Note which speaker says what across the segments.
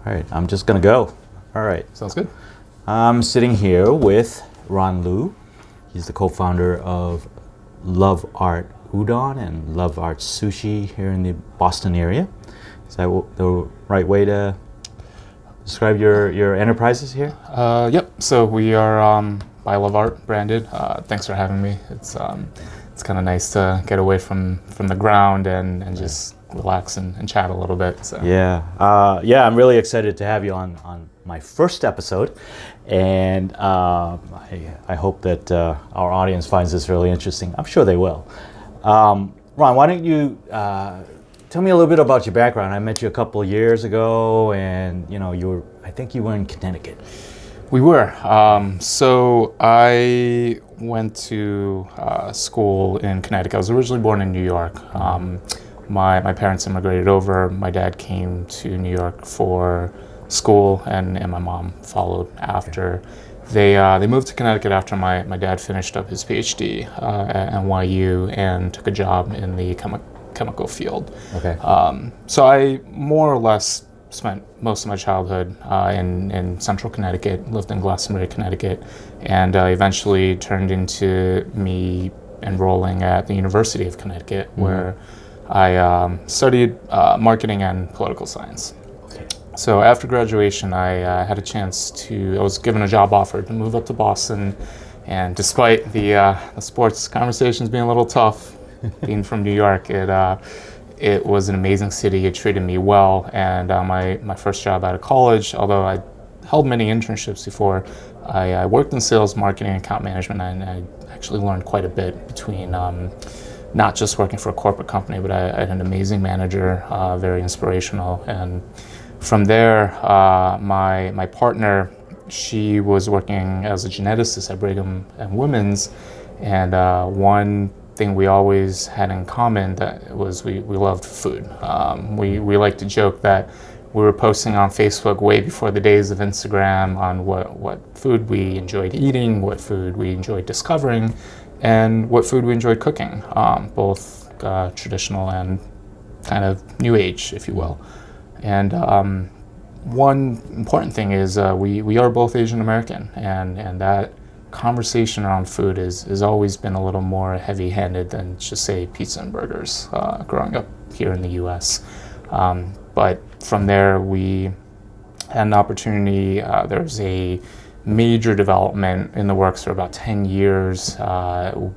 Speaker 1: All right, I'm just gonna go. All right.
Speaker 2: Sounds good.
Speaker 1: I'm sitting here with Ron Liu. He's the co-founder of loveArt Udon and loveArt Sushi here in the Boston area. Is that the right way to describe your enterprises here?
Speaker 2: Yep. So we are by loveArt branded. Thanks for having me. It's kind of nice to get away from the ground and just relax and chat a little bit. So.
Speaker 1: Yeah, I'm really excited to have you on my first episode, and I hope that our audience finds this really interesting. I'm sure they will. Ron, why don't you tell me a little bit about your background? I met you a couple of years ago, and I think you were in Connecticut.
Speaker 2: We were. So I went to school in Connecticut. I was originally born in New York. My parents immigrated over. My dad came to New York for school, and my mom followed after. They moved to Connecticut after my dad finished up his PhD at NYU and took a job in the chemical field.
Speaker 1: Okay.
Speaker 2: So I more or less spent most of my childhood in central Connecticut, lived in Glastonbury, Connecticut, and eventually turned into me enrolling at the University of Connecticut, where I studied marketing and political science.
Speaker 1: Okay.
Speaker 2: So after graduation, I had a chance I was given a job offer to move up to Boston, and despite the sports conversations being a little tough, being from New York, it was an amazing city. It treated me well, and my first job out of college, although I held many internships before, I worked in sales, marketing, account management, and I actually learned quite a bit between not just working for a corporate company, but I had an amazing manager, very inspirational. And from there, my partner, she was working as a geneticist at Brigham and Women's, and one thing we always had in common that was we loved food. We like to joke that we were posting on Facebook way before the days of Instagram on what food we enjoyed eating, what food we enjoyed discovering, and what food we enjoyed cooking, both traditional and kind of new age, if you will. And one important thing is we are both Asian American, and that conversation around food has always been a little more heavy-handed than just say pizza and burgers growing up here in the U.S. But from there, we had an opportunity. There's a major development in the works for about 10 years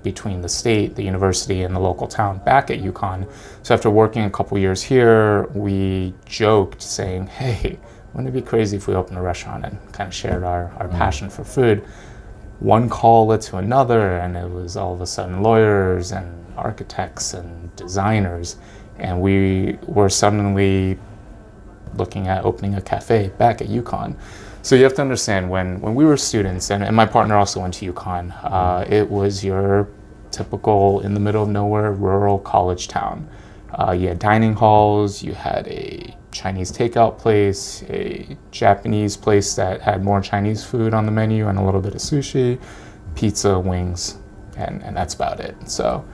Speaker 2: between the state, the university, and the local town back at UConn. So after working a couple years here, we joked saying, hey, wouldn't it be crazy if we opened a restaurant and kind of shared our passion for food? One call led to another, and it was all of a sudden lawyers and architects and designers, and we were suddenly looking at opening a cafe back at UConn. So you have to understand, when we were students, and my partner also went to UConn, it was your typical in the middle of nowhere rural college town. You had dining halls, you had a Chinese takeout place, a Japanese place that had more Chinese food on the menu and a little bit of sushi, pizza, wings, and that's about it. So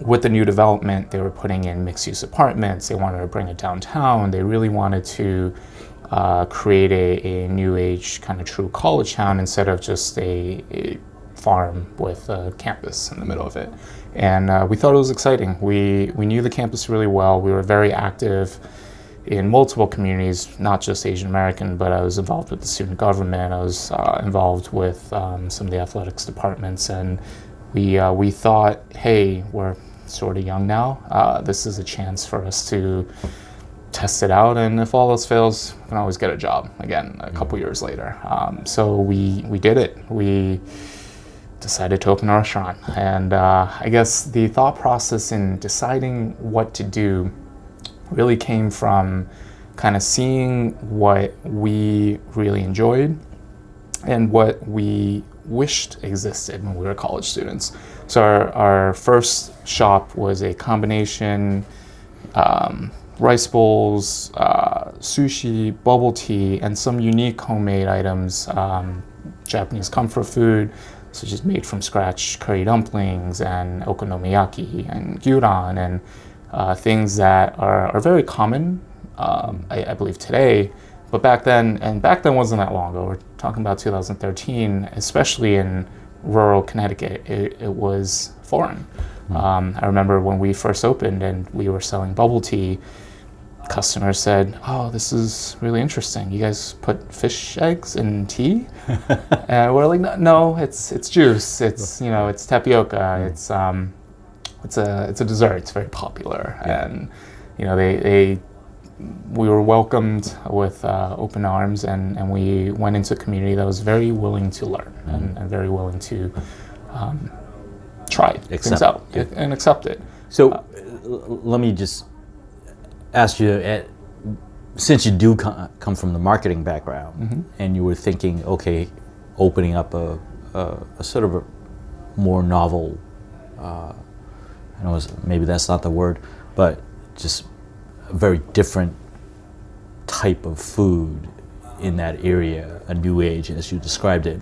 Speaker 2: with the new development, they were putting in mixed-use apartments. They wanted to bring it downtown. They really wanted to create a new age kind of true college town instead of just a farm with a campus in the middle of it. And we thought it was exciting. We knew the campus really well. We were very active in multiple communities, not just Asian American, but I was involved with the student government. I was involved with some of the athletics departments, and we thought, hey, we're sort of young now. This is a chance for us to test it out, and if all else fails, we can always get a job again a couple years later. So we did it. We decided to open a restaurant, and I guess the thought process in deciding what to do really came from kind of seeing what we really enjoyed and what we wished existed when we were college students. So our first shop was a combination rice bowls, sushi, bubble tea, and some unique homemade items, Japanese comfort food, such as made from scratch curry dumplings and okonomiyaki and gyudon, and things that are very common I believe today. But back then, and back then wasn't that long ago, we're talking about 2013, especially in rural Connecticut, it was foreign. I remember when we first opened and we were selling bubble tea, customers said, "Oh, this is really interesting. You guys put fish eggs in tea?" And we're like, "No, it's juice. It's it's tapioca. It's a dessert. It's very popular." And we were welcomed with open arms, and we went into a community that was very willing to learn and very willing to try things out and accept it.
Speaker 1: So let me just ask you, since you do come from the marketing background, and you were thinking, okay, opening up a sort of a more novel, I know maybe that's not the word, but just a very different type of food in that area, a new age, as you described it.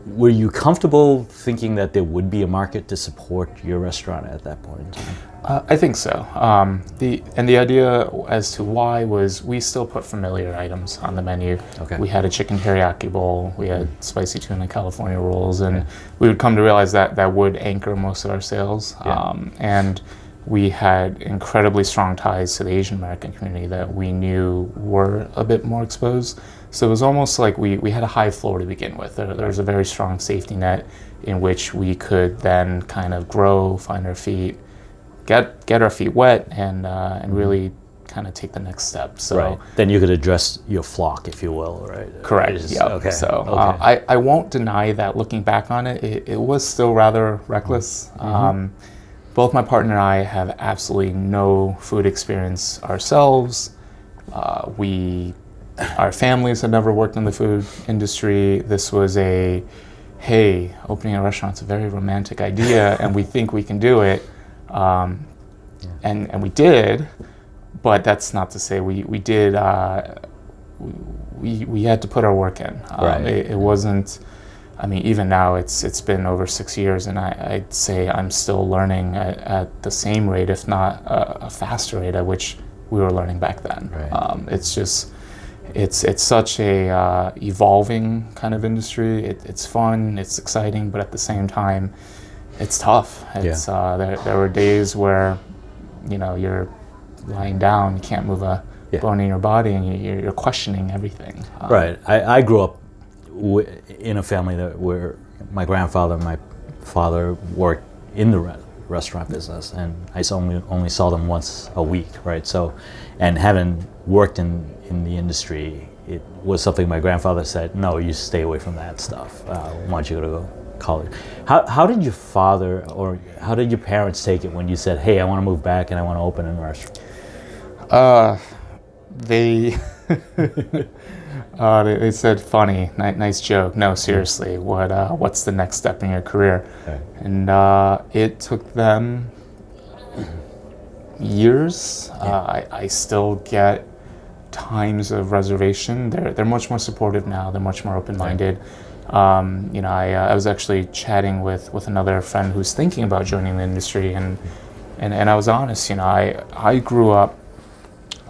Speaker 1: Were you comfortable thinking that there would be a market to support your restaurant at that point in time?
Speaker 2: I think so. The idea as to why was we still put familiar items on the menu.
Speaker 1: Okay.
Speaker 2: We had a chicken teriyaki bowl. We had spicy tuna California rolls, and we would come to realize that that would anchor most of our sales.
Speaker 1: Yeah.
Speaker 2: And we had incredibly strong ties to the Asian American community that we knew were a bit more exposed. So it was almost like we had a high floor to begin with. There was a very strong safety net in which we could then kind of grow, find our feet, get our feet wet, and really kind of take the next step. So
Speaker 1: right. Then you could address your flock, if you will, right?
Speaker 2: Correct. Yeah.
Speaker 1: Okay.
Speaker 2: So
Speaker 1: okay.
Speaker 2: I won't deny that looking back on it, it was still rather reckless. Both my partner and I have absolutely no food experience ourselves. Our families had never worked in the food industry. This was hey, opening a restaurant's a very romantic idea, and we think we can do it. And we did, but that's not to say we did. We had to put our work in.
Speaker 1: Right.
Speaker 2: It wasn't. I mean, even now it's been over 6 years, and I'd say I'm still learning at the same rate, if not a faster rate at which we were learning back then.
Speaker 1: Right.
Speaker 2: It's just it's such a evolving kind of industry. It's fun, it's exciting, but at the same time, it's tough. It's there were days where you're lying down, you can't move a bone in your body, and you're questioning everything.
Speaker 1: Right. I grew up in a family where my grandfather and my father worked in the restaurant business, and I only saw them once a week, right? So, and having worked in the industry, it was something my grandfather said, no, you stay away from that stuff. Why don't you go to college? How did your father or how did your parents take it when you said, hey, I want to move back and I want to open a restaurant?
Speaker 2: They they said, funny, nice joke. No, seriously, what's the next step in your career?
Speaker 1: Okay.
Speaker 2: And it took them years. I still get times of reservation. They're much more supportive now. They're much more open-minded. I was actually chatting with another friend who's thinking about joining the industry, and I was honest. I grew up.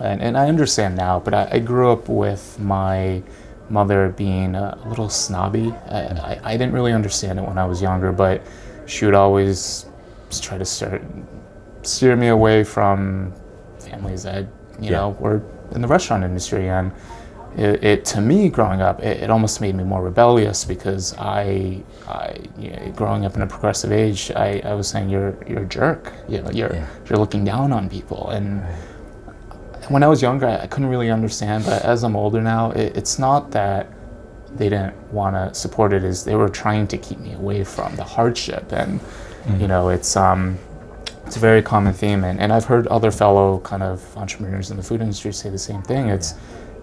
Speaker 2: And I understand now, but I grew up with my mother being a little snobby. I didn't really understand it when I was younger, but she would always try to steer me away from families that were in the restaurant industry. And it to me, growing up, it almost made me more rebellious, because growing up in a progressive age, I was saying you're a jerk. You're looking down on people. And when I was younger, I couldn't really understand, but as I'm older now, it's not that they didn't want to support it, is they were trying to keep me away from the hardship. And it's a very common theme, and I've heard other fellow kind of entrepreneurs in the food industry say the same thing. It's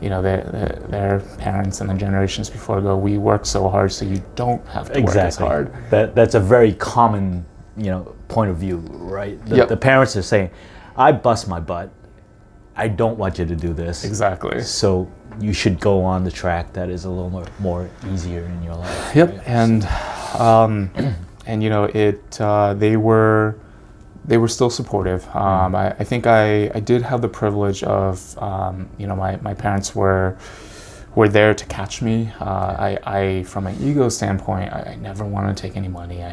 Speaker 2: their parents and the generations before go, we work so hard so you don't have to work as hard.
Speaker 1: That's a very common point of view, right? The parents are saying, I bust my butt, I don't want you to do this.
Speaker 2: Exactly.
Speaker 1: So you should go on the track that is a little more easier in your life.
Speaker 2: Yep.
Speaker 1: Right?
Speaker 2: And they were they were still supportive. I think I did have the privilege of, my parents were there to catch me. I from an ego standpoint, I never wanted to take any money.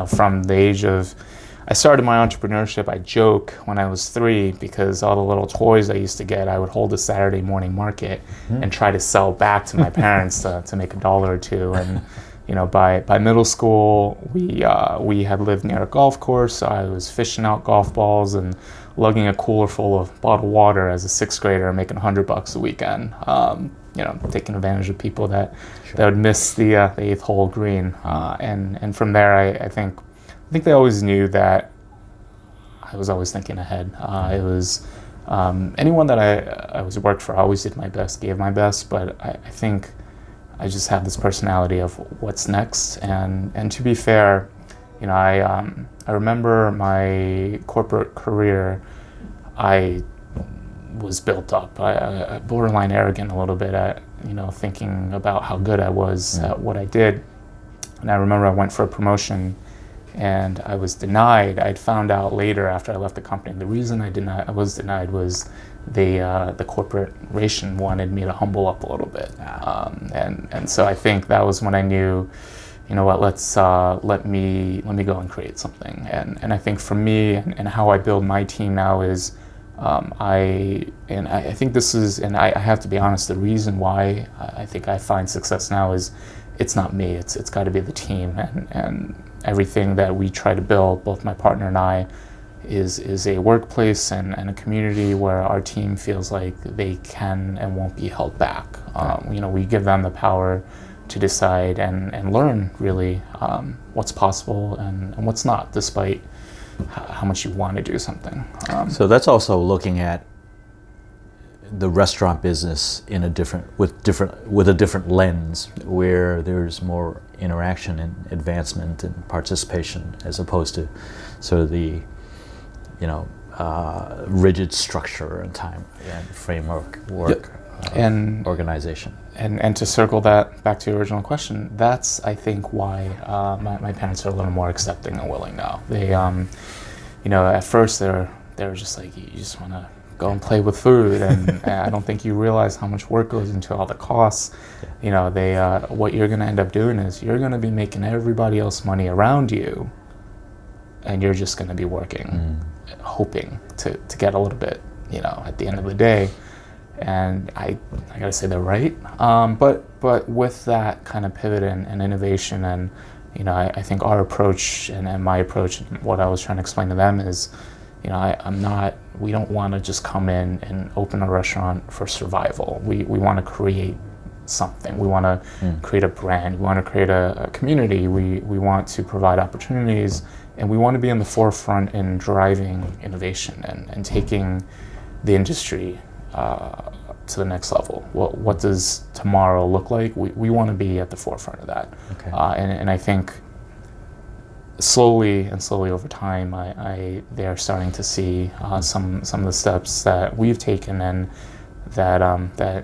Speaker 2: From the age of, I started my entrepreneurship, I joke, when I was 3, because all the little toys I used to get, I would hold a Saturday morning market and try to sell back to my parents to make $1 or $2. And by middle school, we had lived near a golf course, so I was fishing out golf balls and lugging a cooler full of bottled water as a 6th grader, making $100 a weekend. Taking advantage of people that would miss the 8th hole green, and from there, I think they always knew that I was always thinking ahead. It was anyone that I was worked for, I always did my best, gave my best, but I think I just have this personality of what's next. And to be fair, I remember my corporate career, I was built up. I borderline arrogant a little bit at, thinking about how good I was at what I did. And I remember I went for a promotion and I was denied. I'd found out later after I left the company. The reason I was denied was the corporation wanted me to humble up a little bit. And so I think that was when I knew, let me go and create something. And I think for me and how I build my team now is, I think this is, and I have to be honest, the reason why I think I find success now is it's not me, it's got to be the team, and everything that we try to build, both my partner and I, is a workplace and a community where our team feels like they can and won't be held back. We give them the power to decide and learn really what's possible and what's not, despite how much you want to do something.
Speaker 1: So that's also looking at the restaurant business in with a different lens, where there's more interaction and advancement and participation, as opposed to sort of the rigid structure and time and framework work. And organization.
Speaker 2: And to circle that back to your original question, that's, I think, why my parents are a little more accepting and willing now. They, at first they're just like, you just want to go and play with food, and I don't think you realize how much work goes into all the costs. What you're going to end up doing is you're going to be making everybody else money around you, and you're just going to be working, hoping to get a little bit, at the end of the day. And I gotta say they're right, but with that kind of pivot and innovation, and I think our approach and my approach, and what I was trying to explain to them is, we don't want to just come in and open a restaurant for survival. We want to create something. We want to create a brand. We want to create a community. We want to provide opportunities, and we want to be in the forefront in driving innovation and taking the industry to the next level. What does tomorrow look like? We want to be at the forefront of that. Okay. And I think slowly over time, they are starting to see some of the steps that we've taken, and that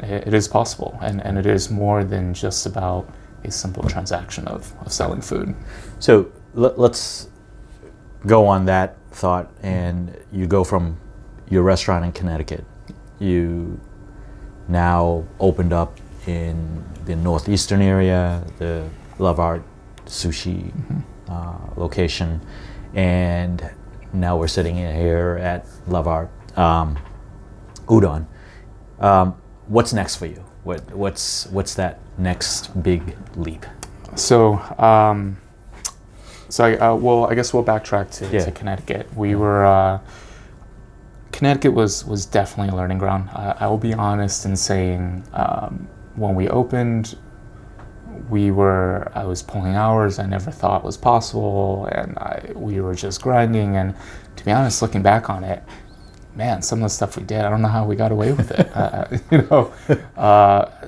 Speaker 2: it is possible, and it is more than just about a simple transaction of selling food.
Speaker 1: So let's go on that thought, and you go from your restaurant in Connecticut. You now opened up in the northeastern area, the loveArt sushi location, and now we're sitting in here at loveArt udon. What's next for you? What's that next big leap?
Speaker 2: So I guess we'll backtrack to Connecticut. We were. Connecticut was definitely a learning ground. I will be honest in saying, when we opened, I was pulling hours I never thought was possible, and we were just grinding. And to be honest, looking back on it, man, some of the stuff we did, I don't know how we got away with it.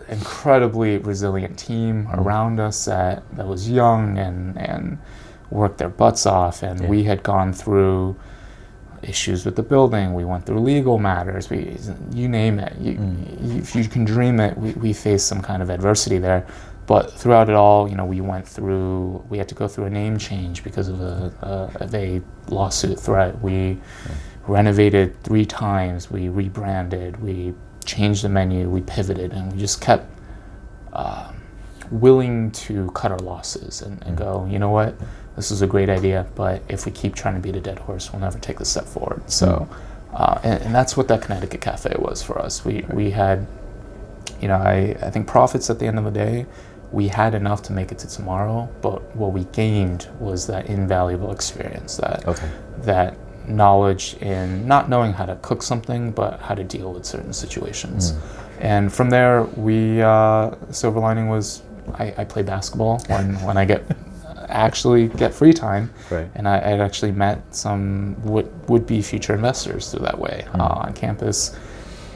Speaker 2: Incredibly resilient team around us that was young and worked their butts off, and we had gone through issues with the building. We went through legal matters. You name it. If you can dream it, we faced some kind of adversity there. But throughout it all, we had to go through a name change because of a lawsuit threat. We renovated 3 times, we rebranded, we changed the menu, we pivoted, and we just kept willing to cut our losses and go, you know what, this is a great idea, but if we keep trying to beat a dead horse, we'll never take the step forward. So, and that's what that Connecticut Cafe was for us. We had, I think profits at the end of the day, we had enough to make it to tomorrow, but what we gained was that invaluable experience, that knowledge in not knowing how to cook something, but how to deal with certain situations. And from there, silver lining was I play basketball when I actually get free time, and I'd actually met some would-be future investors through that way on campus.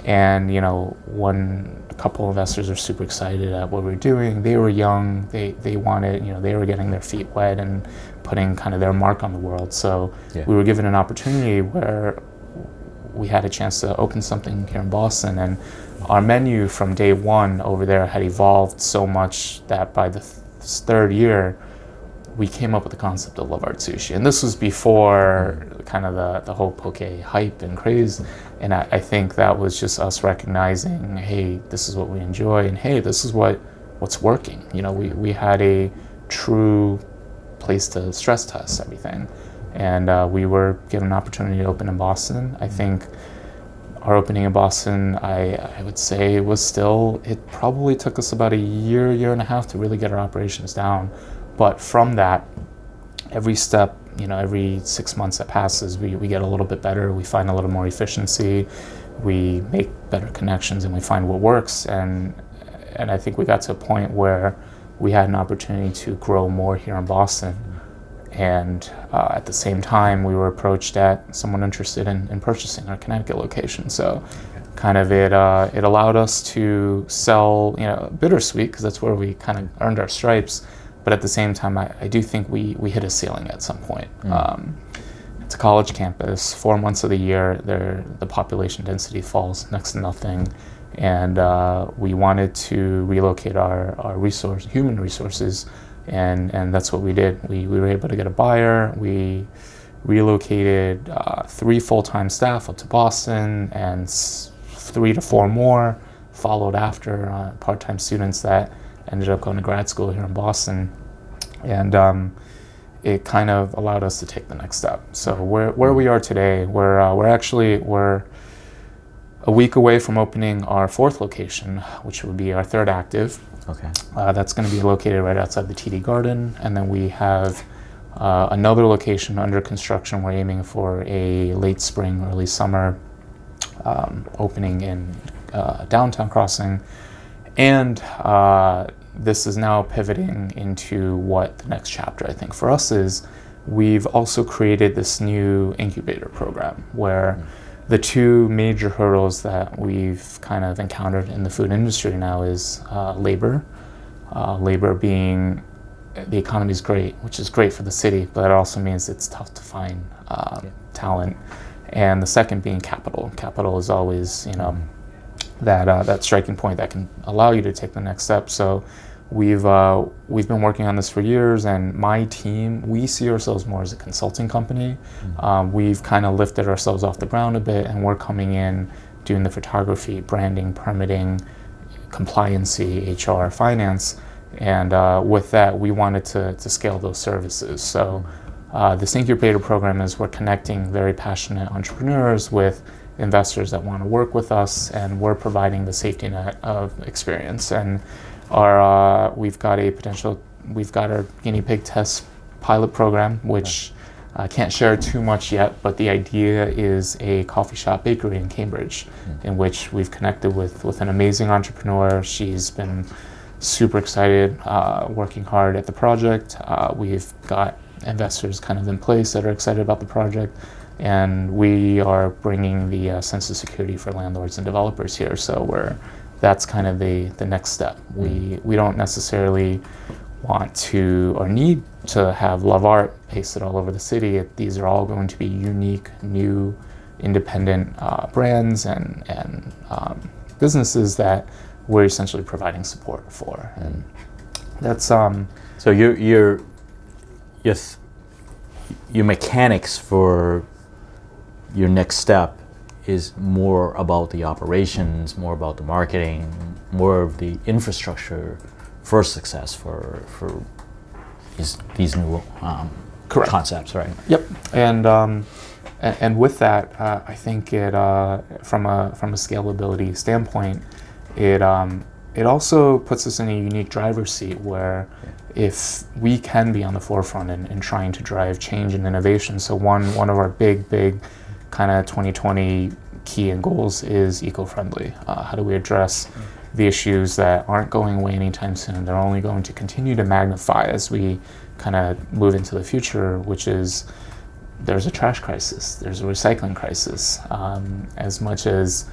Speaker 2: And a couple of investors are super excited at what we're doing. They were young, they wanted, they were getting their feet wet and putting kind of their mark on the world. So we were given an opportunity where we had a chance to open something here in Boston, and our menu from day one over there had evolved so much that by the 3rd year, we came up with the concept of loveArt sushi. And this was before kind of the whole poke hype and craze. And I think that was just us recognizing, hey, this is what we enjoy, and hey, this is what's working. We had a true place to stress test everything. And we were given an opportunity to open in Boston. I think our opening in Boston, I would say, it probably took us about a year and a half to really get our operations down. But from that, every step, every 6 months that passes, we get a little bit better. We find a little more efficiency. We make better connections, and we find what works. And I think we got to a point where we had an opportunity to grow more here in Boston. And at the same time, we were approached at someone interested in purchasing our Connecticut location. So kind of it allowed us to sell, bittersweet, because that's where we kind of earned our stripes. But at the same time, I do think we hit a ceiling at some point. It's a college campus. 4 months of the year, the population density falls next to nothing. And we wanted to relocate our human resources, and that's what we did. We were able to get a buyer. We relocated 3 full-time staff up to Boston, and 3 to 4 more followed after, part-time students that ended up going to grad school here in Boston. And it kind of allowed us to take the next step. So where we are today, we're a week away from opening our 4th location, which would be our 3rd active.
Speaker 1: Okay.
Speaker 2: That's going to be located right outside the TD Garden. And then we have another location under construction. We're aiming for a late spring, early summer opening in downtown Crossing. And this is now pivoting into what the next chapter, I think, for us is. We've also created this new incubator program where the 2 major hurdles that we've kind of encountered in the food industry now is labor. Labor being, the economy is great, which is great for the city, but it also means it's tough to find talent. And the second being capital. Capital is always, that striking point that can allow you to take the next step. So we've been working on this for years, and my team, we see ourselves more as a consulting company. We've kind of lifted ourselves off the ground a bit, and we're coming in doing the photography, branding, permitting, compliancy, HR, finance, and with that we wanted to scale those services. So this incubator program is we're connecting very passionate entrepreneurs with investors that want to work with us, and we're providing the safety net of experience. And we've got our guinea pig test pilot program, which I can't share too much yet, but the idea is a coffee shop bakery in Cambridge, in which we've connected with an amazing entrepreneur. She's been super excited, working hard at the project. We've got investors kind of in place that are excited about the project, and we are bringing the sense of security for landlords and developers here. So that's kind of the next step. We don't necessarily want to or need to have loveArt pasted all over the city. These are all going to be unique, new, independent brands and businesses that we're essentially providing support for. And That's
Speaker 1: So your th- your mechanics for your next step is more about the operations, more about the marketing, more of the infrastructure for success for these new
Speaker 2: Correct.
Speaker 1: concepts, right?
Speaker 2: Yep, and with that, I think it from a scalability standpoint, it also puts us in a unique driver's seat where if we can be on the forefront in trying to drive change and innovation. So one of our big kind of 2020 key and goals is eco-friendly. How do we address the issues that aren't going away anytime soon? They're only going to continue to magnify as we kind of move into the future, which is there's a trash crisis, there's a recycling crisis. As much as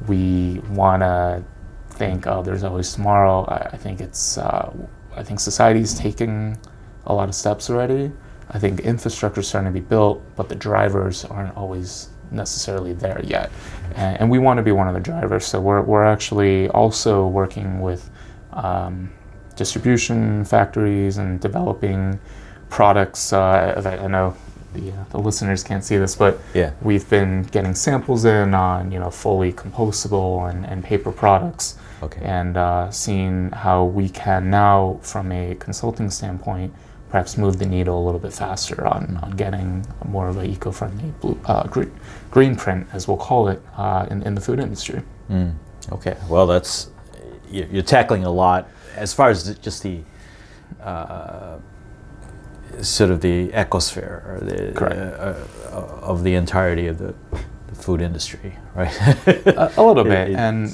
Speaker 2: we want to think, oh, there's always tomorrow, I think I think society's taking a lot of steps already. I think infrastructure is starting to be built, but the drivers aren't always necessarily there yet. And we want to be one of the drivers. So we're actually also working with distribution factories and developing products. I know the listeners can't see this, but we've been getting samples in on fully compostable and paper products, and seeing how we can now, from a consulting standpoint, perhaps move the needle a little bit faster on getting more of an eco-friendly green print, as we'll call it, in the food industry.
Speaker 1: Okay, well, you're tackling a lot as far as just the sort of the ecosphere or of the entirety of the food industry, right?
Speaker 2: A little bit. And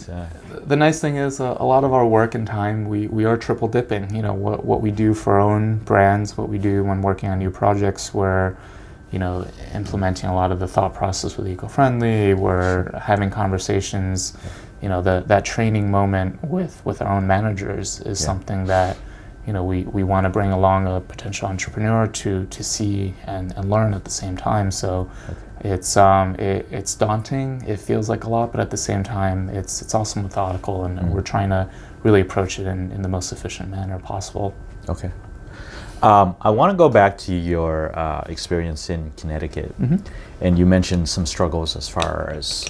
Speaker 2: the nice thing is a lot of our work and time, we are triple dipping. What we do for our own brands, what we do when working on new projects, we're implementing a lot of the thought process with eco-friendly. We're having conversations. That training moment with our own managers is something that we want to bring along a potential entrepreneur to see and learn at the same time. So it's daunting. It feels like a lot, but at the same time, it's also methodical, and we're trying to really approach it in the most efficient manner possible.
Speaker 1: Okay. I want to go back to your experience in Connecticut, and you mentioned some struggles as far as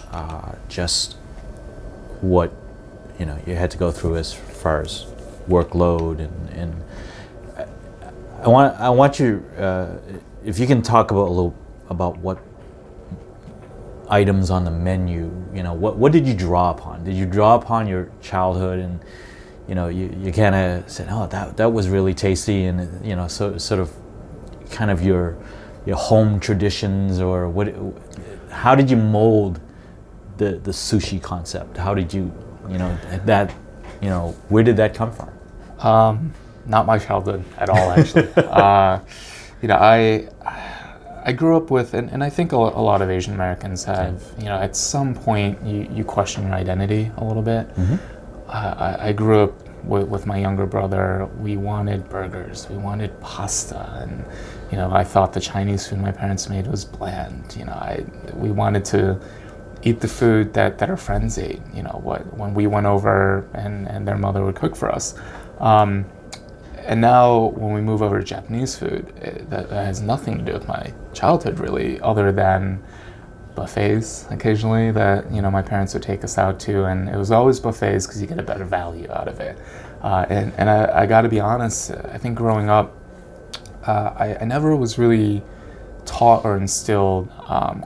Speaker 1: just what you had to go through as far as workload, and I want you if you can talk about a little about what items on the menu, what did you draw upon? Did you draw upon your childhood, and you kind of said, oh, that was really tasty, and so sort of kind of your home traditions, or how did you mold the sushi concept? How did you where did that come from?
Speaker 2: Not my childhood at all, actually. I grew up with, and I think a lot of Asian Americans have, at some point you question your identity a little bit. I grew up with my younger brother. We wanted burgers, we wanted pasta, and I thought the Chinese food my parents made was bland. We wanted to eat the food that our friends ate, when we went over and their mother would cook for us. And now when we move over to Japanese food, that has nothing to do with my childhood really, other than buffets occasionally that my parents would take us out to, and it was always buffets because you get a better value out of it. And I got to be honest, I think growing up, I never was really taught or instilled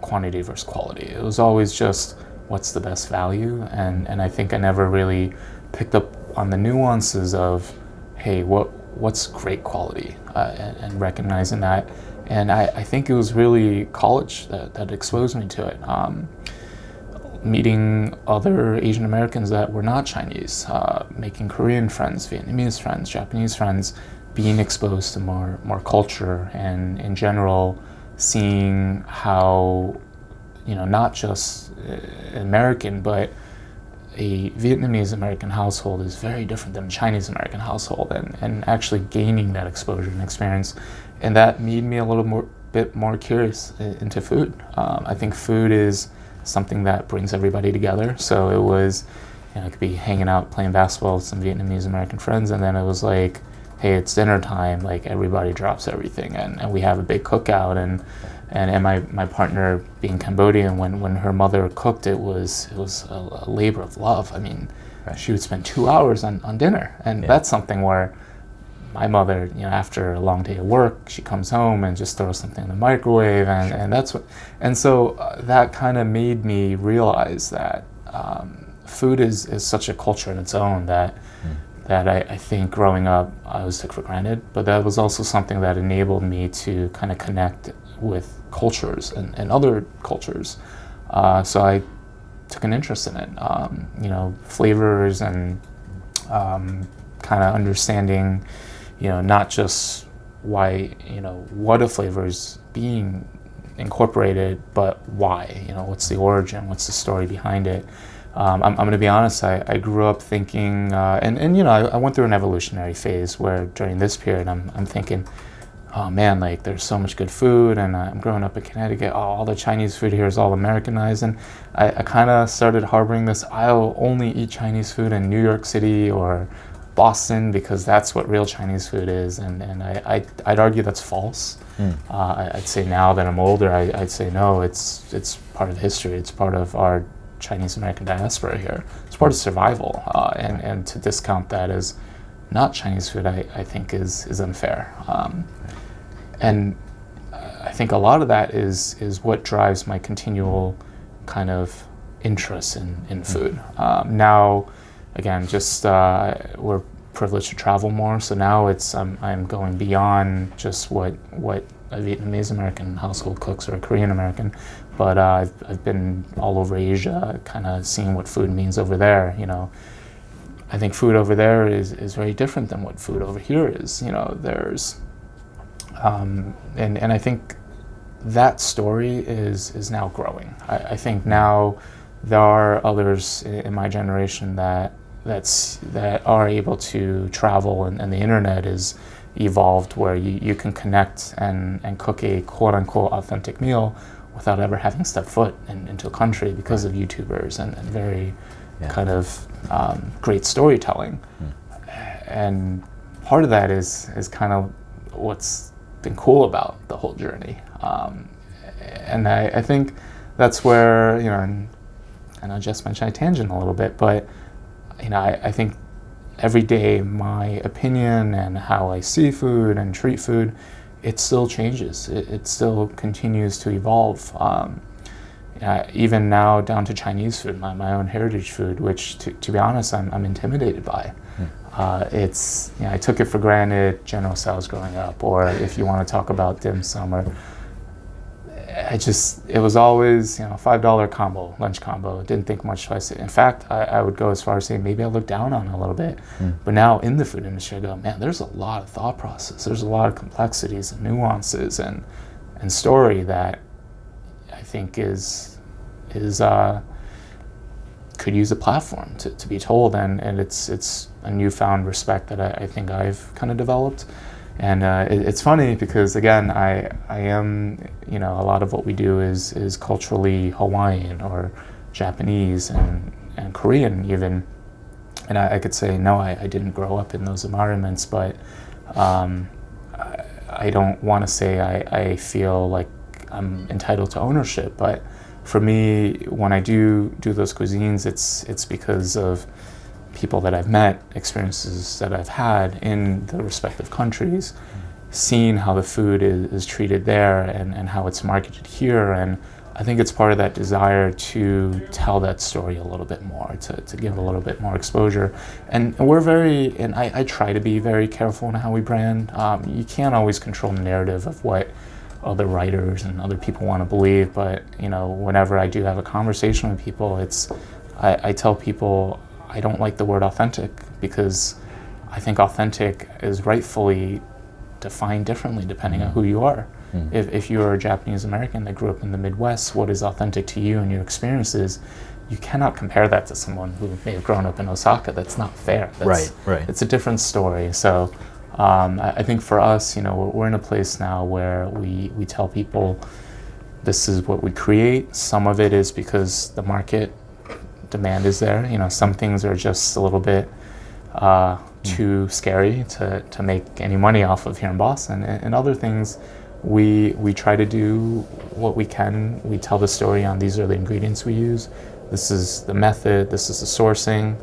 Speaker 2: quantity versus quality. It was always just what's the best value, and I think I never really picked up on the nuances of, hey, what's great quality, and recognizing that. And I think it was really college that exposed me to it. Meeting other Asian Americans that were not Chinese, making Korean friends, Vietnamese friends, Japanese friends, being exposed to more culture, and in general seeing how, not just American, but a Vietnamese American household is very different than a Chinese American household, and actually gaining that exposure and experience. And that made me a little bit more curious into food. I think food is something that brings everybody together. So it was, I could be hanging out playing basketball with some Vietnamese American friends, and then it was like, hey, it's dinner time, like everybody drops everything, and we have a big cookout, and my partner being Cambodian, when her mother cooked, it was a labor of love. I mean, she would spend 2 hours on dinner, and that's something where my mother, after a long day of work, she comes home and just throws something in the microwave, and that's what. And so that kind of made me realize that food is such a culture in its own that I think growing up I always took for granted, but that was also something that enabled me to kind of connect with cultures and other cultures. So I took an interest in it, flavors and kind of understanding, not just why, what a flavor is being incorporated, but why, what's the origin, what's the story behind it. I'm going to be honest, I grew up thinking, I went through an evolutionary phase where during this period I'm thinking, oh man, like there's so much good food, and I'm growing up in Connecticut, all the Chinese food here is all Americanized, and I kind of started harboring this, I'll only eat Chinese food in New York City or Boston because that's what real Chinese food is, and I'd argue that's false. I'd say now that I'm older, I'd say no, it's part of history, it's part of our Chinese American diaspora here. It's part of survival, and to discount that as not Chinese food, I think is unfair. And I think a lot of that is what drives my continual kind of interest in food. Now, again, just we're privileged to travel more, so now I'm going beyond just what a Vietnamese American household cooks or a Korean American, but I've been all over Asia, kind of seeing what food means over there. I think food over there is very different than what food over here is. There's and I think that story is now growing. I think now there are others in my generation that are able to travel, and the internet is evolved where you can connect and cook a quote-unquote authentic meal without ever having stepped foot into a country because of YouTubers and very kind of great storytelling. And part of that is kind of what's been cool about the whole journey. And I think that's where, and I just mentioned I tangent a little bit, but I think every day my opinion and how I see food and treat food, it still changes. It still continues to evolve. Even now down to Chinese food, my own heritage food, which to be honest, I'm intimidated by. It's, I took it for granted, General Tso's growing up, or if you want to talk about dim sum, or it was always, $5 combo, lunch combo. Didn't think much twice. In fact, I would go as far as saying maybe I look down on it a little bit. But now in the food industry, I go, man, there's a lot of thought process. There's a lot of complexities and nuances and story that I think could use a platform to be told, and it's a newfound respect that I think I've kind of developed. And it's funny because, again, I am, a lot of what we do is culturally Hawaiian or Japanese and Korean even. And I could say, no, I didn't grow up in those environments, but I don't want to say I feel like I'm entitled to ownership. But for me, when I do those cuisines, it's because of people that I've met, experiences that I've had in the respective countries, seeing how the food is treated there and how it's marketed here. And I think it's part of that desire to tell that story a little bit more, to give a little bit more exposure. And I try to be very careful in how we brand. You can't always control the narrative of what other writers and other people want to believe, but whenever I do have a conversation with people, I tell people I don't like the word authentic because I think authentic is rightfully defined differently depending on who you are. If you are a Japanese American that grew up in the Midwest, what is authentic to you and your experiences? You cannot compare that to someone who may have grown up in Osaka. That's not fair. Right. It's a different story. So I think for us, we're in a place now where we tell people this is what we create. Some of it is because the market demand is there. Some things are just a little bit too scary to make any money off of here in Boston. And other things, we try to do what we can. We tell the story on these are the ingredients we use. This is the method, this is the sourcing.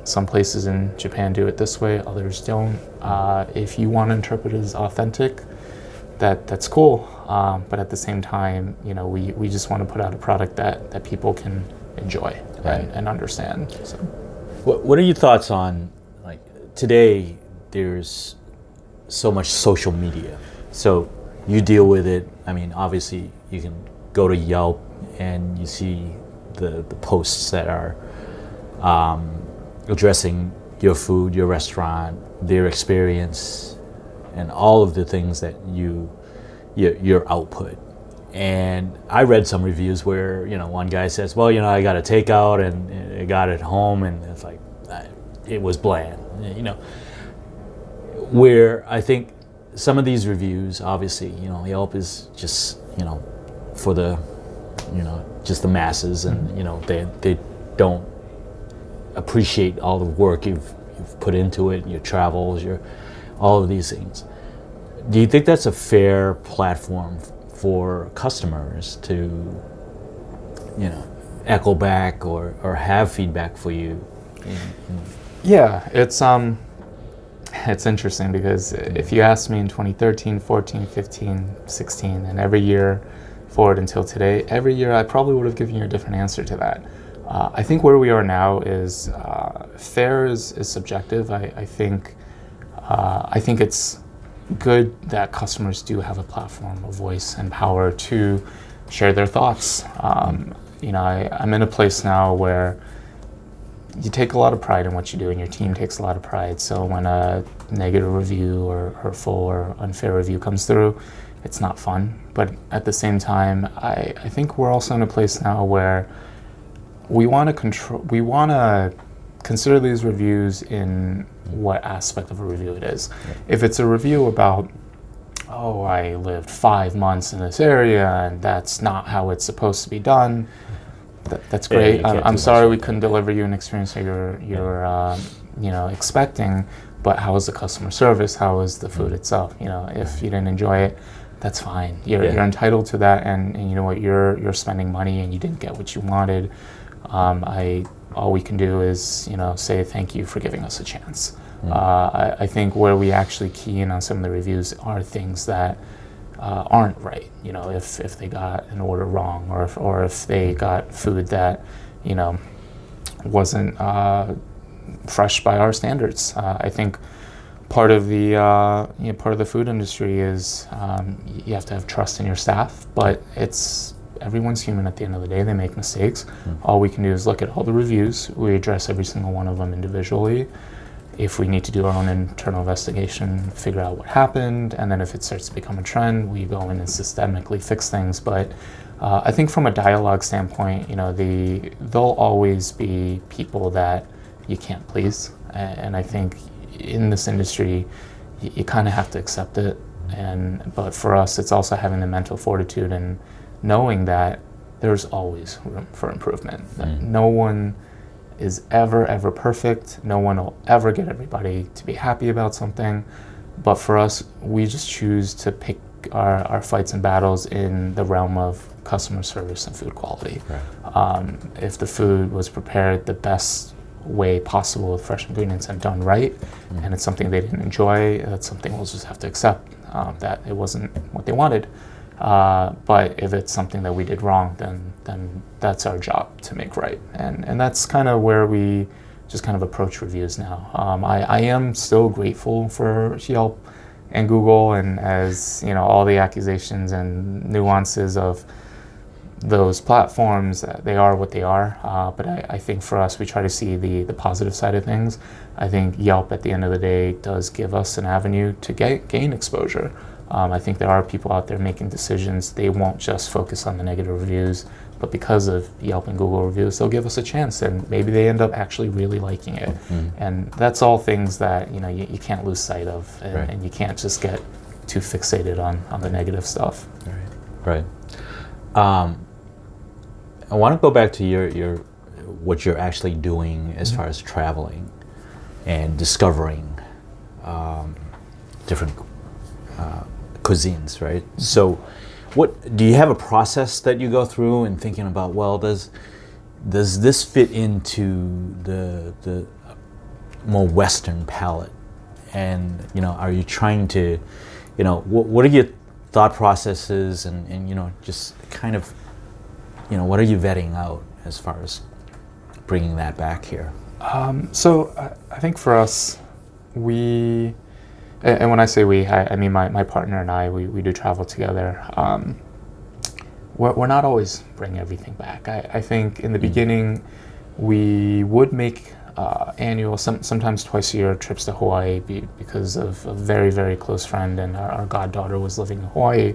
Speaker 2: Some places in Japan do it this way, others don't. If you want to interpret it as authentic, that's cool. But at the same time, we just want to put out a product that people can enjoy and understand. So.
Speaker 1: What are your thoughts on, like, today there's so much social media, so you deal with it. I mean, obviously you can go to Yelp and you see the posts that are addressing your food, your restaurant, their experience, and all of the things that your output. And I read some reviews where, one guy says, well, I got a takeout and I got it home and it's like, it was bland, where I think some of these reviews, obviously, Yelp is just, for the, just the masses, and, they don't appreciate all the work you've put into it, your travels, all of these things. Do you think that's a fair platform for customers to, echo back or have feedback for you?
Speaker 2: Yeah, it's interesting because if you asked me in 2013, 14, 15, 16, and every year forward until today, every year I probably would have given you a different answer to that. I think where we are now is fair is subjective. I think it's good that customers do have a platform, a voice, and power to share their thoughts. I'm in a place now where you take a lot of pride in what you do, and your team takes a lot of pride. So when a negative review or hurtful or unfair review comes through, it's not fun. But at the same time, I think we're also in a place now where we want to consider these reviews in what aspect of a review it is. Yeah. If it's a review about, I lived 5 months in this area and that's not how it's supposed to be done, that's great. Yeah, I'm sorry we couldn't deliver you an experience that you're expecting, but how was the customer service? How was the food itself? If you didn't enjoy it, that's fine. You're entitled to that, and you know what, you're spending money and you didn't get what you wanted. All we can do is say thank you for giving us a chance. I think where we actually key in on some of the reviews are things that aren't right. If they got an order wrong, or if they got food that wasn't fresh by our standards. I think part of the food industry is you have to have trust in your staff, but everyone's human at the end of the day. They make mistakes. All we can do is look at all the reviews. We address every single one of them individually. If we need to do our own internal investigation, figure out what happened, and then if it starts to become a trend, we go in and systemically fix things. But I think from a dialogue standpoint, there'll always be people that you can't please. And I think in this industry, you kind of have to accept it. But for us, it's also having the mental fortitude and knowing that there's always room for improvement. That no one is ever perfect. No one will ever get everybody to be happy about something. But for us, we just choose to pick our fights and battles in the realm of customer service and food quality. Right. If the food was prepared the best way possible with fresh ingredients and done right, and it's something they didn't enjoy, that's something we'll just have to accept, that it wasn't what they wanted. But if it's something that we did wrong, then that's our job to make right. And that's kind of where we just kind of approach reviews now. I am still grateful for Yelp and Google, and as all the accusations and nuances of those platforms, they are what they are. But I think for us, we try to see the positive side of things. I think Yelp, at the end of the day, does give us an avenue to gain exposure. I think there are people out there making decisions. They won't just focus on the negative reviews, but because of Yelp and Google reviews, they'll give us a chance, and maybe they end up actually really liking it. And that's all things that you can't lose sight of, and you can't just get too fixated on the negative stuff.
Speaker 1: Right. I want to go back to your what you're actually doing as far as traveling. and discovering different cuisines, right? So, what do you have a process that you go through in thinking about? Well, does this fit into the more Western palate? And are you trying to, what are your thought processes, and just kind of, what are you vetting out as far as bringing that back here?
Speaker 2: So I think for us, and when I say we, I mean my partner and I, we do travel together. We're not always bringing everything back. I think in the beginning, we would make annual, sometimes twice a year, trips to Hawaii because of a very, very close friend, and our goddaughter was living in Hawaii,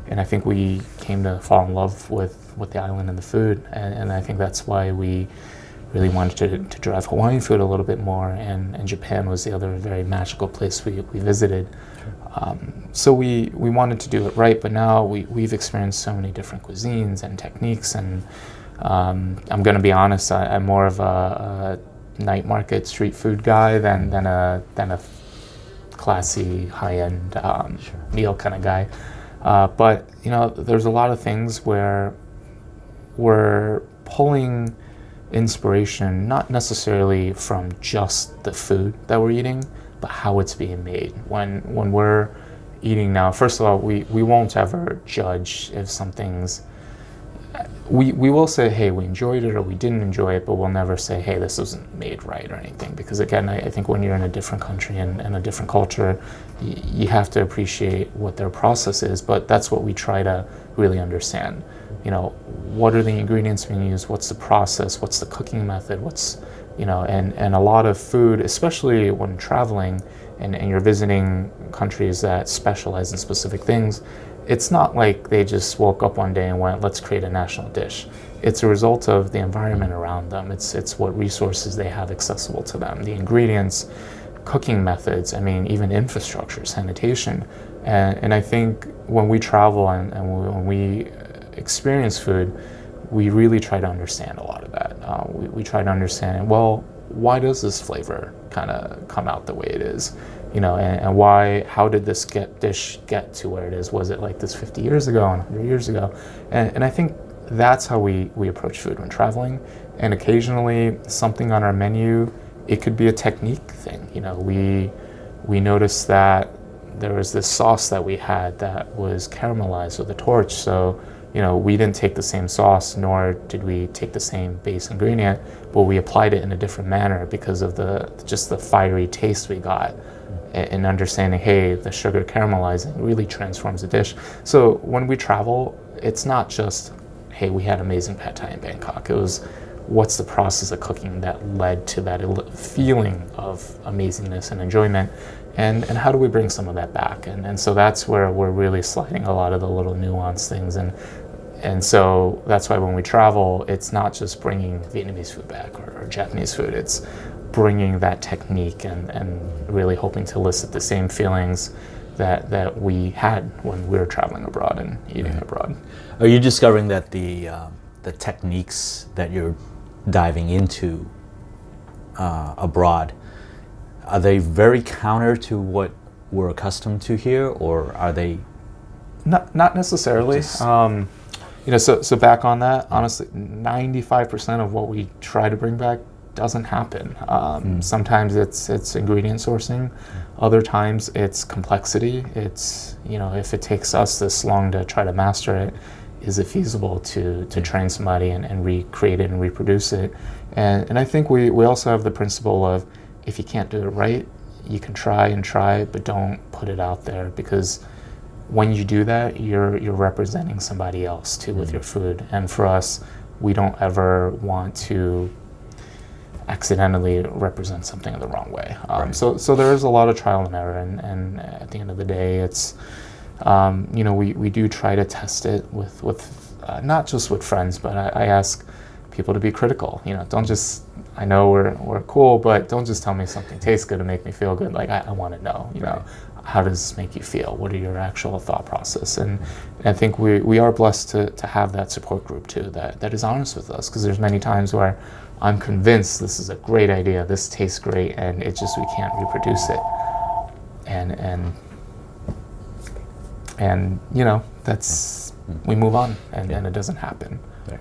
Speaker 2: and I think we came to fall in love with the island and the food, and I think that's why we really wanted to drive Hawaiian food a little bit more, and Japan was the other very magical place we visited. So we wanted to do it right, but now we've experienced so many different cuisines and techniques, and I'm going to be honest, I'm more of a night market street food guy than a classy high-end meal kind of guy. But there's a lot of things where we're pulling inspiration, not necessarily from just the food that we're eating, but how it's being made. When we're eating now, first of all, we won't ever judge if something's, we will say, hey, we enjoyed it or we didn't enjoy it, but we'll never say, hey, this wasn't made right or anything. Because again, I think when you're in a different country and a different culture, you have to appreciate what their process is, but that's what we try to really understand. What are the ingredients being used? What's the process? What's the cooking method? And a lot of food, especially when traveling and you're visiting countries that specialize in specific things, it's not like they just woke up one day and went, let's create a national dish. It's a result of the environment around them. It's what resources they have accessible to them, the ingredients, cooking methods, even infrastructure, sanitation. And I think when we travel and when we experience food, we really try to understand a lot of that. We try to understand, well, why does this flavor kind of come out the way it is? And how did this dish get to where it is? Was it like this 50 years ago and 100 years ago? And I think that's how we approach food when traveling. And occasionally something on our menu, it could be a technique thing. We noticed that there was this sauce that we had that was caramelized with a torch. So we didn't take the same sauce, nor did we take the same base ingredient, but we applied it in a different manner because of just the fiery taste we got, and understanding, hey, the sugar caramelizing really transforms the dish. So when we travel, it's not just, hey, we had amazing pad thai in Bangkok. It was, what's the process of cooking that led to that feeling of amazingness and enjoyment, and how do we bring some of that back? And so that's where we're really sliding a lot of the little nuanced things. And so that's why when we travel, it's not just bringing Vietnamese food back or Japanese food. It's bringing that technique and really hoping to elicit the same feelings that we had when we were traveling abroad and eating abroad.
Speaker 1: Are you discovering that the techniques that you're diving into abroad, are they very counter to what we're accustomed to here, or are they?
Speaker 2: Not necessarily. So back on that, honestly, 95% of what we try to bring back doesn't happen. Sometimes it's ingredient sourcing. Other times it's complexity. It's, if it takes us this long to try to master it, is it feasible to train somebody and recreate it and reproduce it? And I think we also have the principle of, if you can't do it right, you can try, but don't put it out there, because when you do that, you're representing somebody else too with your food. And for us, we don't ever want to accidentally represent something in the wrong way. So there is a lot of trial and error, and at the end of the day, it's we do try to test it with not just with friends, but I ask people to be critical. Don't just, I know we're cool, but don't just tell me something tastes good to make me feel good. Like I want to know, how does this make you feel? What are your actual thought process? And I think we are blessed to have that support group too, that is honest with us, because there's many times where I'm convinced this is a great idea. This tastes great, and it just, we can't reproduce it. And you know, that's, we move on, and it doesn't happen.
Speaker 1: Yeah.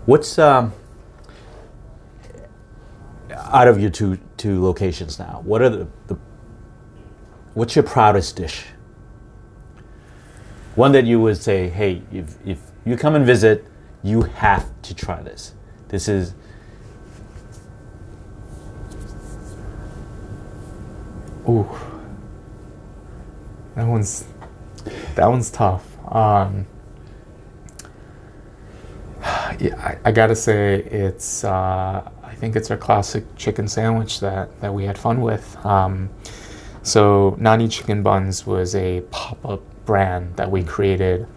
Speaker 1: What's out of your two locations now? What are what's your proudest dish? One that you would say, hey, if you come and visit, you have to try this. This is.
Speaker 2: Ooh, that one's tough. Yeah, I gotta say it's. I think it's our classic chicken sandwich that we had fun with. So Nani Chicken Buns was a pop-up brand that we created.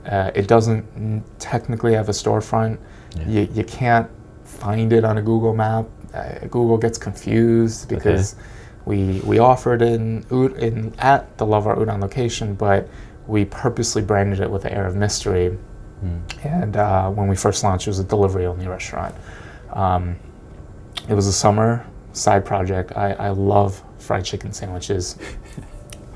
Speaker 2: It doesn't technically have a storefront. Yeah. You can't find it on a Google map. Google gets confused because we offered in at the loveArt Udon location, but we purposely branded it with an air of mystery. And when we first launched, it was a delivery-only restaurant. It was a summer side project. I love fried chicken sandwiches.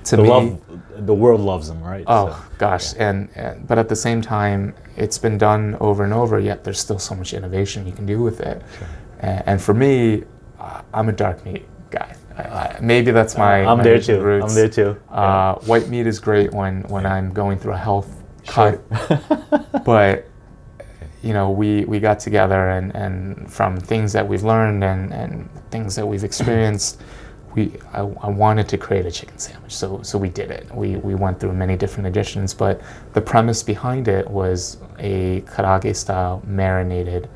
Speaker 1: The world loves them, right?
Speaker 2: Oh, so, gosh. Yeah. And but at the same time, it's been done over and over, yet there's still so much innovation you can do with it. Sure. And for me, I'm a dark meat guy. Maybe that's my
Speaker 1: I'm there too.
Speaker 2: roots.
Speaker 1: I'm there too. Yeah.
Speaker 2: White meat is great when I'm going through a health cut. But you know, we got together and from things that we've learned and things that we've experienced, I wanted to create a chicken sandwich, so we did it. We went through many different editions, but the premise behind it was a karaage style marinated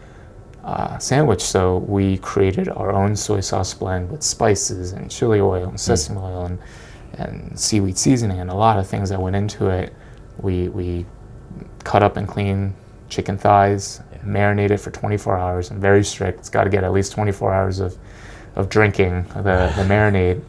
Speaker 2: sandwich. So we created our own soy sauce blend with spices and chili oil and sesame oil and seaweed seasoning and a lot of things that went into it. We cut up and clean chicken thighs, marinated for 24 hours, and very strict. It's got to get at least 24 hours of drinking the marinade,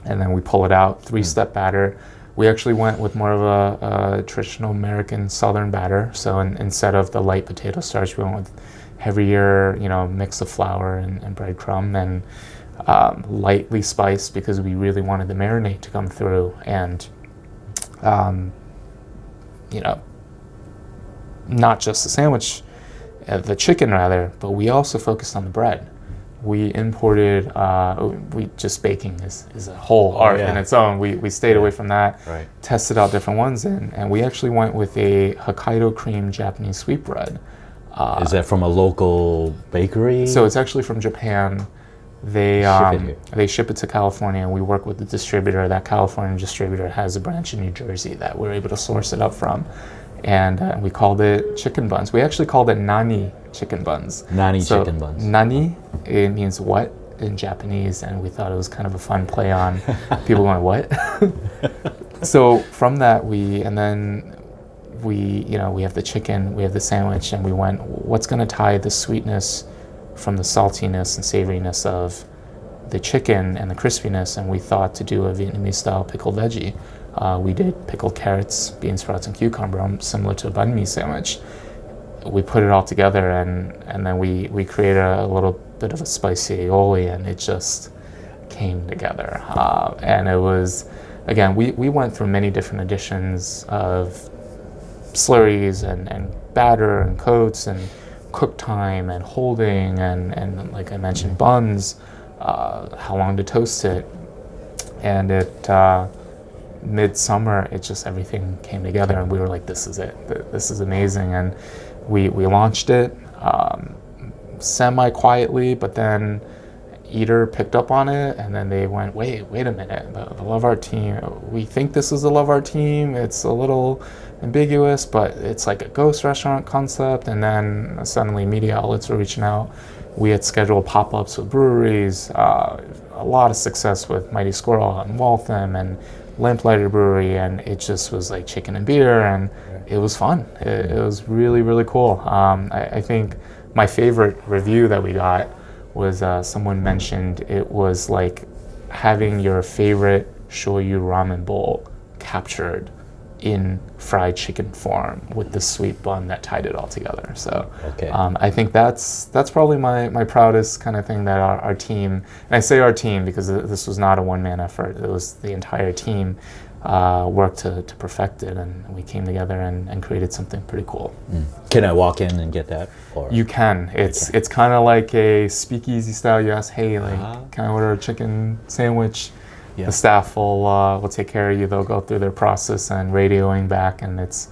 Speaker 2: and then we pull it out, 3-step batter. We actually went with more of a traditional American Southern batter. So instead of the light potato starch, we went with heavier, mix of flour and breadcrumb, and lightly spiced because we really wanted the marinade to come through. And not just the sandwich, the chicken rather, but we also focused on the bread. We imported, just baking is a whole art in its own. We stayed away from that, tested out different ones, and we actually went with a Hokkaido cream Japanese sweetbread.
Speaker 1: Is that from a local bakery?
Speaker 2: So it's actually from Japan. They ship it to California, and we work with the distributor. That California distributor has a branch in New Jersey that we're able to source it up from. And we called it chicken buns. We actually called it Nani chicken buns.
Speaker 1: Nani chicken buns.
Speaker 2: Nani, it means what in Japanese, and we thought it was kind of a fun play on people going, what? So from that, we have the chicken, we have the sandwich, and we went, what's going to tie the sweetness from the saltiness and savoriness of the chicken and the crispiness? And we thought to do a Vietnamese style pickled veggie. We did pickled carrots, bean sprouts, and cucumber, similar to a banh mi sandwich. We put it all together, and then we created a little bit of a spicy aioli, and it just came together. And it was, again, we went through many different editions of slurries and batter and coats and cook time and holding and like I mentioned, buns, how long to toast it. And it midsummer, it just, everything came together, and we were like, this is it. This is amazing. And we launched it semi-quietly, but then Eater picked up on it, and then they went, wait a minute, the loveArt team, we think this is the loveArt team. It's a little ambiguous, but it's like a ghost restaurant concept. And then suddenly media outlets were reaching out. We had scheduled pop-ups with breweries, a lot of success with Mighty Squirrel in Waltham and Lamplighter Brewery, and it just was like chicken and beer, and it was fun. It was really, really cool. I think my favorite review that we got was someone mentioned it was like having your favorite shoyu ramen bowl captured in fried chicken form with the sweet bun that tied it all together. So
Speaker 1: Okay.
Speaker 2: I think that's probably my proudest kind of thing that our team, and I say our team because this was not a one-man effort. It was the entire team worked to perfect it, and we came together and created something pretty cool.
Speaker 1: Can I walk in and get that? Or
Speaker 2: You can. It's kind of like a speakeasy style. You ask, hey, like, can I order a chicken sandwich?
Speaker 1: Yeah.
Speaker 2: The staff will take care of you. They'll go through their process and radioing back, and it's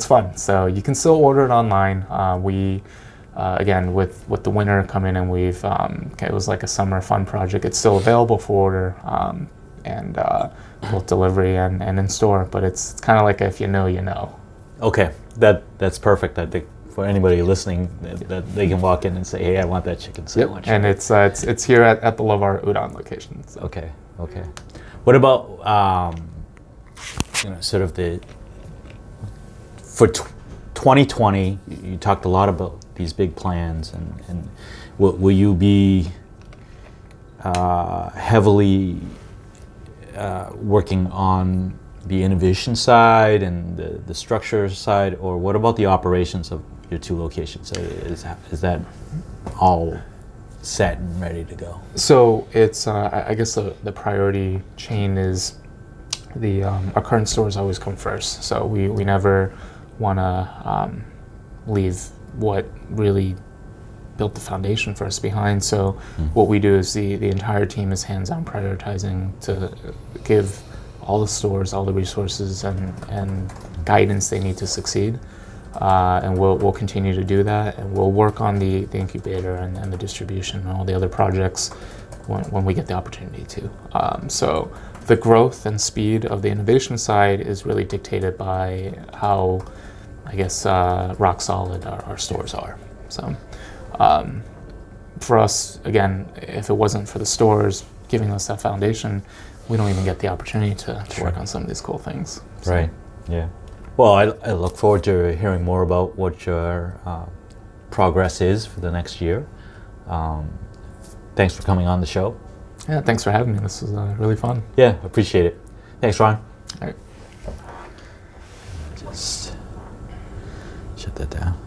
Speaker 2: fun. So you can still order it online. We again with the winter coming in, we've it was like a summer fun project. It's still available for order, and both delivery and in store. But it's kind of like if you know, you know.
Speaker 1: Okay, that's perfect. I think for anybody listening, that they can walk in and say, "Hey, I want that chicken sandwich."
Speaker 2: And it's here at the loveArt Udon location. So.
Speaker 1: Okay. What about sort of for 2020? You talked a lot about these big plans, and will you be heavily working on the innovation side and the structure side, or what about the operations of your two locations? Is that all set and ready to go?
Speaker 2: So it's I guess the priority chain is our current stores always come first. So we never want to leave what really built the foundation for us behind. So what we do is the entire team is hands-on prioritizing to give all the stores all the resources and guidance they need to succeed. And we'll continue to do that, and we'll work on the incubator and the distribution and all the other projects when we get the opportunity to. So the growth and speed of the innovation side is really dictated by how, I guess, rock solid our stores are. So for us, again, if it wasn't for the stores giving us that foundation, we don't even get the opportunity to work on some of these cool things. So.
Speaker 1: Right, yeah. Well, I look forward to hearing more about what your progress is for the next year. Thanks for coming on the show.
Speaker 2: Yeah, thanks for having me. This was really fun.
Speaker 1: Yeah, appreciate it. Thanks, Ron.
Speaker 2: All right.
Speaker 1: Just shut that down.